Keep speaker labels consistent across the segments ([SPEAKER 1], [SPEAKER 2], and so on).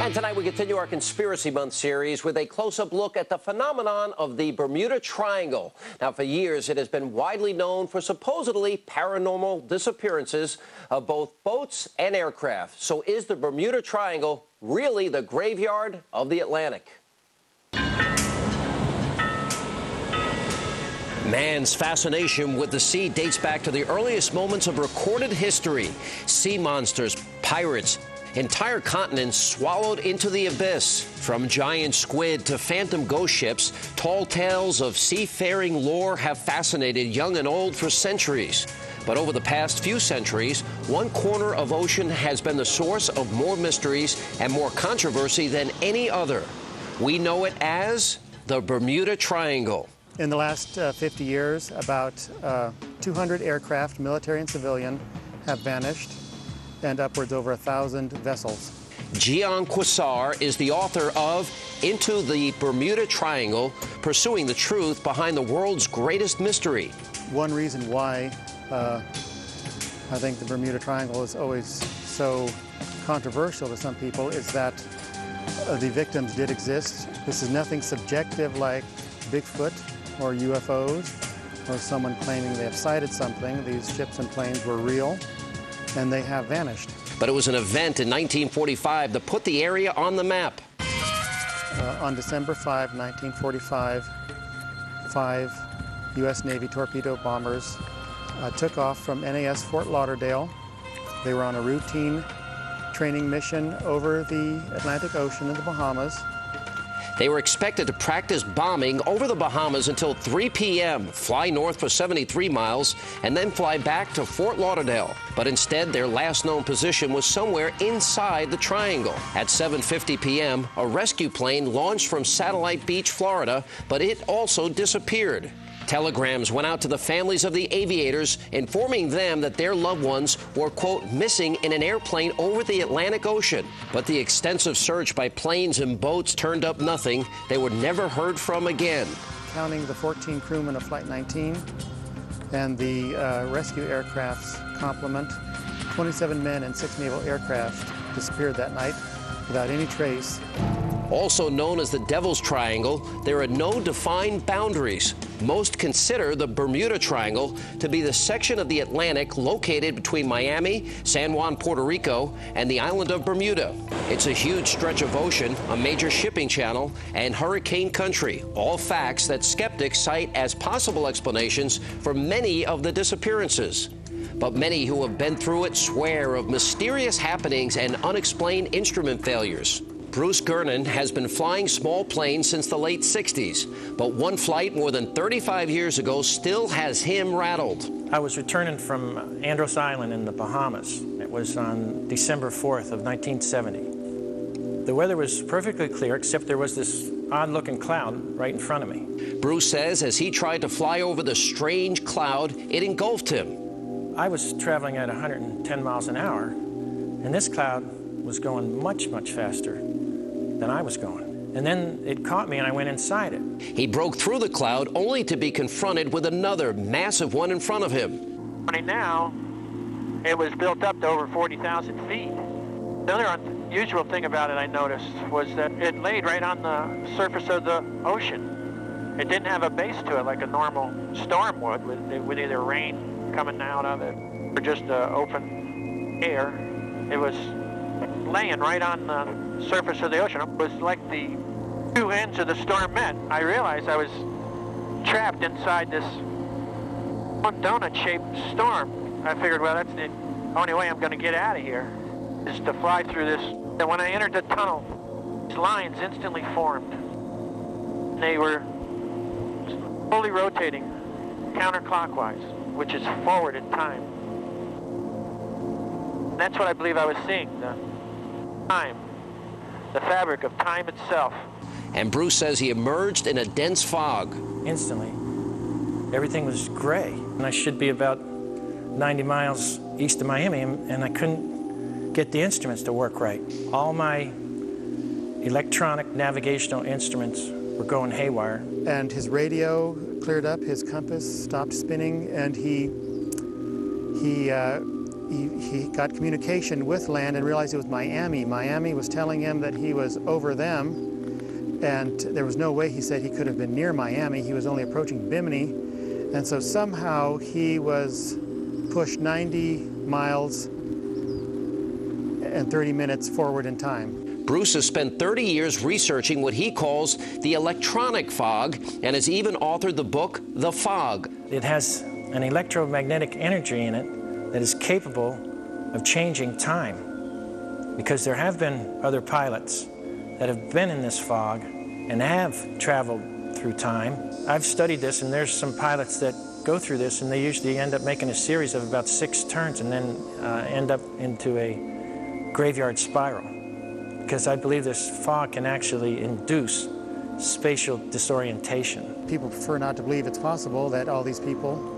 [SPEAKER 1] And tonight we continue our Conspiracy Month series with a close-up look at the phenomenon of the Bermuda Triangle. Now, for years, it has been widely known for supposedly paranormal disappearances of both boats and aircraft. So is the Bermuda Triangle really the graveyard of the Atlantic? Man's fascination with the sea dates back to the earliest moments of recorded history. Sea monsters, pirates, entire continents swallowed into the abyss. From giant squid to phantom ghost ships, tall tales of seafaring lore have fascinated young and old for centuries. But over the past few centuries, one corner of ocean has been the source of more mysteries and more controversy than any other. We know it as the Bermuda Triangle.
[SPEAKER 2] In the last 50 years, about 200 aircraft, military and civilian, have vanished, and upwards over 1,000 vessels.
[SPEAKER 1] Gian Quasar is the author of Into the Bermuda Triangle, pursuing the truth behind the world's greatest mystery.
[SPEAKER 2] One reason why I think the Bermuda Triangle is always so controversial to some people is that the victims did exist. This is nothing subjective like Bigfoot or UFOs or someone claiming they have sighted something. These ships and planes were real, and they have vanished.
[SPEAKER 1] But it was an event in 1945 that put the area on the map.
[SPEAKER 2] On December 5, 1945, 5 U.S. Navy torpedo bombers took off from NAS Fort Lauderdale. They were on a routine training mission over the Atlantic Ocean in the Bahamas.
[SPEAKER 1] They were expected to practice bombing over the Bahamas until 3 p.m., fly north for 73 miles, and then fly back to Fort Lauderdale. But instead, their last known position was somewhere inside the triangle. At 7:50 p.m., a rescue plane launched from Satellite Beach, Florida, but it also disappeared. Telegrams went out to the families of the aviators, informing them that their loved ones were, quote, missing in an airplane over the Atlantic Ocean. But the extensive search by planes and boats turned up nothing. They were never heard from again.
[SPEAKER 2] Counting the 14 crewmen of Flight 19 and the rescue aircraft's complement, 27 men and 6 naval aircraft disappeared that night without any trace.
[SPEAKER 1] Also known as the Devil's Triangle, there are no defined boundaries. Most consider the Bermuda Triangle to be the section of the Atlantic located between Miami, San Juan, Puerto Rico, and the island of Bermuda. It's a huge stretch of ocean, a major shipping channel, and hurricane country, all facts that skeptics cite as possible explanations for many of the disappearances. But many who have been through it swear of mysterious happenings and unexplained instrument failures. Bruce Gernon has been flying small planes since the late 60s, but one flight more than 35 years ago still has him rattled.
[SPEAKER 3] I was returning from Andros Island in the Bahamas. It was on December 4th of 1970. The weather was perfectly clear, except there was this odd-looking cloud right in front of me.
[SPEAKER 1] Bruce says as he tried to fly over the strange cloud, it engulfed him.
[SPEAKER 3] I was traveling at 110 miles an hour, and this cloud was going much, much faster than I was going. And then it caught me and I went inside it.
[SPEAKER 1] He broke through the cloud only to be confronted with another massive one in front of him.
[SPEAKER 4] Now, it was built up to over 40,000 feet. The other unusual thing about it I noticed was that it laid right on the surface of the ocean. It didn't have a base to it like a normal storm would, with either rain coming out of it or just open air. It was laying right on the surface of the ocean. It was like the two ends of the storm met. I realized I was trapped inside this one donut-shaped storm. I figured, well, that's the only way I'm going to get out of here, is to fly through this. And when I entered the tunnel, these lines instantly formed. They were slowly rotating counterclockwise, which is forward in time. And that's what I believe I was seeing, the time, the fabric of time itself.
[SPEAKER 1] And Bruce says he emerged in a dense fog.
[SPEAKER 3] Instantly, everything was gray. And I should be about 90 miles east of Miami, and I couldn't get the instruments to work right. All my electronic navigational instruments were going haywire.
[SPEAKER 2] And his radio cleared up, his compass stopped spinning, and he he got communication with land and realized it was Miami. Miami was telling him that he was over them, and there was no way, he said, he could have been near Miami. He was only approaching Bimini, and so somehow he was pushed 90 miles and 30 minutes forward in time.
[SPEAKER 1] Bruce has spent 30 years researching what he calls the electronic fog and has even authored the book, The Fog.
[SPEAKER 3] It has an electromagnetic energy in it that is capable of changing time, because there have been other pilots that have been in this fog and have traveled through time. I've studied this, and there's some pilots that go through this, and they usually end up making a series of about 6 turns and then end up into a graveyard spiral, because I believe this fog can actually induce spatial disorientation.
[SPEAKER 2] People prefer not to believe it's possible that all these people,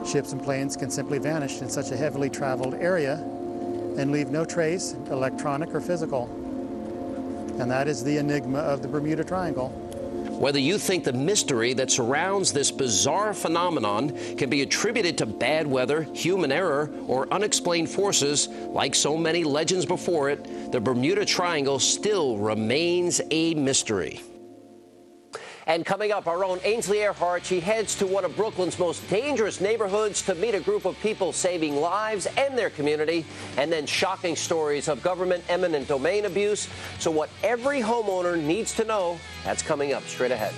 [SPEAKER 2] ships and planes, can simply vanish in such a heavily traveled area and leave no trace, electronic or physical. And that is the enigma of the Bermuda Triangle.
[SPEAKER 1] Whether you think the mystery that surrounds this bizarre phenomenon can be attributed to bad weather, human error, or unexplained forces, like so many legends before it, the Bermuda Triangle still remains a mystery. And coming up, our own Ainsley Earhart, she heads to one of Brooklyn's most dangerous neighborhoods to meet a group of people saving lives and their community, and then shocking stories of government eminent domain abuse. So what every homeowner needs to know, that's coming up straight ahead.